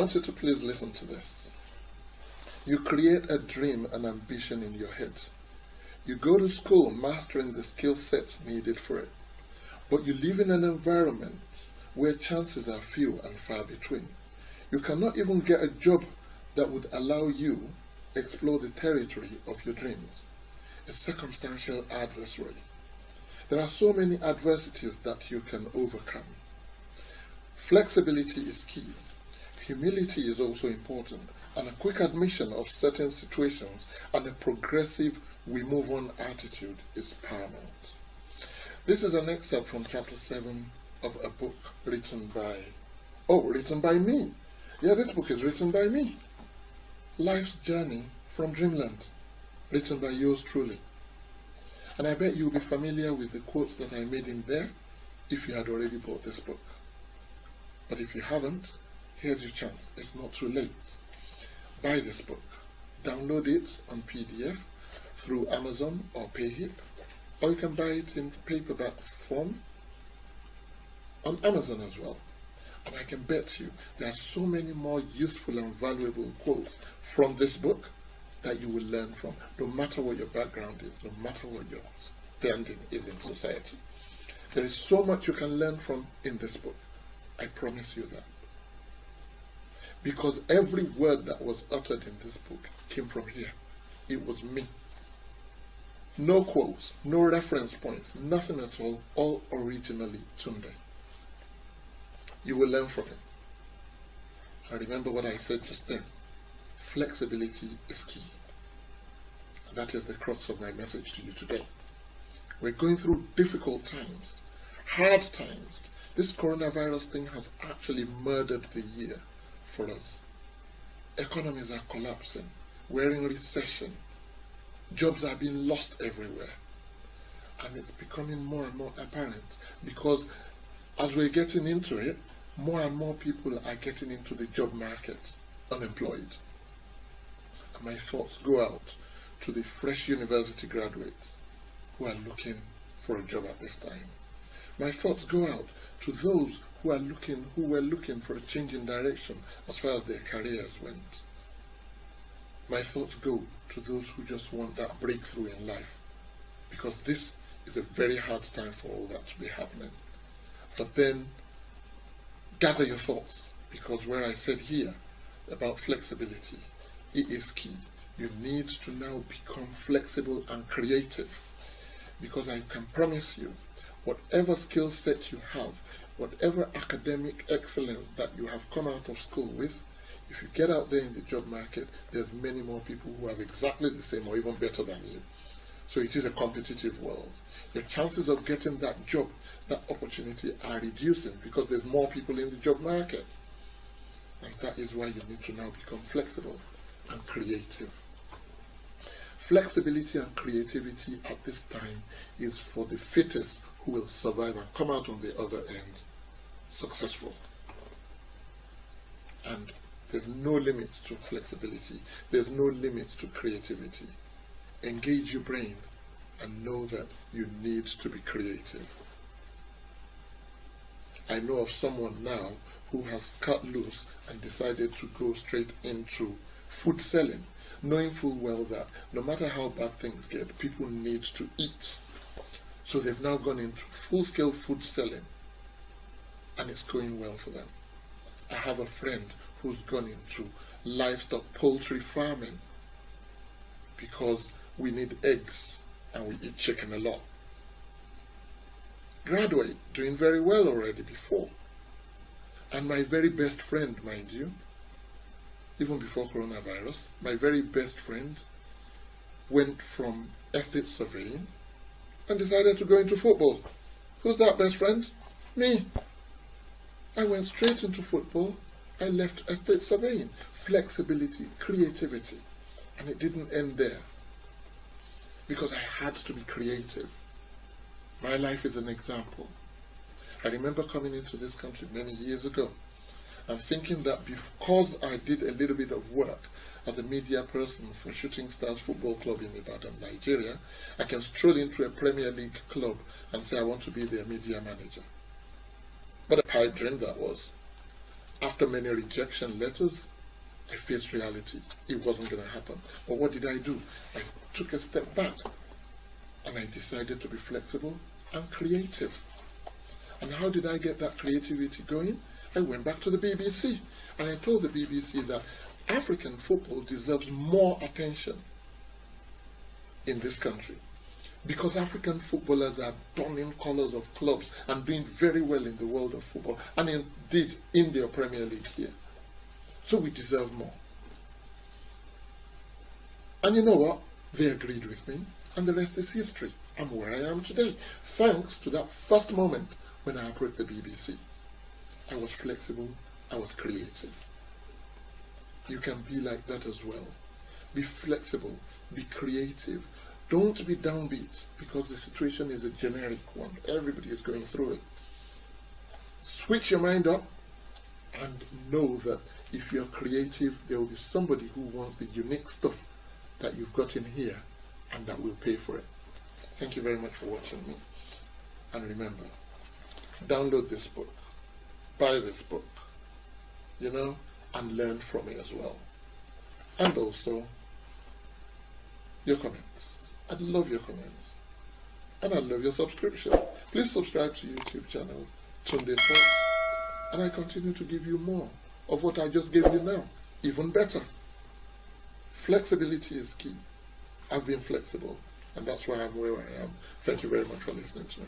want you to please listen to this. You create a dream and ambition in your head. You go to school mastering the skill sets needed for it. But you live in an environment where chances are few and far between. You cannot even get a job that would allow you explore the territory of your dreams. A circumstantial adversary. There are so many adversities that you can overcome. Flexibility is key. Humility is also important, and a quick admission of certain situations and a progressive we move on attitude is paramount. This is an excerpt from chapter 7 of a book written by me. Yeah, this book is written by me. Life's Journey from Dreamland, written by yours truly. And I bet you'll be familiar with the quotes that I made in there if you had already bought this book. But if you haven't, here's your chance. It's not too late. Buy this book. Download it on PDF through Amazon or PayHip, or you can buy it in paperback form on Amazon as well. And I can bet you there are so many more useful and valuable quotes from this book that you will learn from, no matter what your background is, no matter what your standing is in society. There is so much you can learn from in this book. I promise you that. Because every word that was uttered in this book came from here. It was me. No quotes, no reference points, nothing at all originally Tunde. You will learn from it. And remember what I said just then. Flexibility is key. And that is the crux of my message to you today. We're going through difficult times, hard times. This coronavirus thing has actually murdered the year for us. Economies are collapsing. We're in recession. Jobs are being lost everywhere. And it's becoming more and more apparent because as we're getting into it, more and more people are getting into the job market, unemployed. And my thoughts go out to the fresh university graduates who are looking for a job at this time. My thoughts go out to those who were looking for a change in direction as far as their careers went. My thoughts go to those who just want that breakthrough in life, because this is a very hard time for all that to be happening. But then gather your thoughts, because where I said here about flexibility, it is key. You need to now become flexible and creative, because I can promise you, whatever skill set you have, whatever academic excellence that you have come out of school with, if you get out there in the job market, there's many more people who have exactly the same or even better than you. So it is a competitive world. Your chances of getting that job, that opportunity are reducing because there's more people in the job market. And that is why you need to now become flexible and creative. Flexibility and creativity at this time is for the fittest who will survive and come out on the other end successful. And there's no limit to flexibility. There's no limit to creativity. Engage your brain and know that you need to be creative. I know of someone now who has cut loose and decided to go straight into food selling, knowing full well that no matter how bad things get, people need to eat. So they've now gone into full-scale food selling, and it's going well for them. I have a friend who's gone into livestock poultry farming because we need eggs and we eat chicken a lot. Graduate, doing very well already before. And my very best friend, mind you, even before coronavirus, my very best friend went from estate surveying and decided to go into football. Who's that best friend? Me. I went straight into football. I left estate surveying. Flexibility, creativity. And it didn't end there. Because I had to be creative. My life is an example. I remember coming into this country many years ago and thinking that because I did a little bit of work as a media person for Shooting Stars Football Club in Ibadan, Nigeria, I can stroll into a Premier League club and say I want to be their media manager. What a pipe dream that was. After many rejection letters, I faced reality. It wasn't going to happen. But what did I do? I took a step back and I decided to be flexible and creative. And how did I get that creativity going? I went back to the BBC and I told the BBC that African football deserves more attention in this country, because African footballers are donning colours of clubs and doing very well in the world of football, and indeed in the Premier League here. So we deserve more. And you know what? They agreed with me, and the rest is history. I'm where I am today, thanks to that first moment when I approached the BBC. I was flexible, I was creative. You can be like that as well. Be flexible, be creative. Don't be downbeat, because the situation is a generic one. Everybody is going through it. Switch your mind up and know that if you're creative, there will be somebody who wants the unique stuff that you've got in here and that will pay for it. Thank you very much for watching me. And remember, download this book, buy this book, and learn from it as well. And also, your comments. I'd love your comments. And I'd love your subscription. Please subscribe to YouTube channels, Tunde Talks, and I continue to give you more of what I just gave you now, even better. Flexibility is key. I've been flexible, and that's why I'm where I am. Thank you very much for listening to me.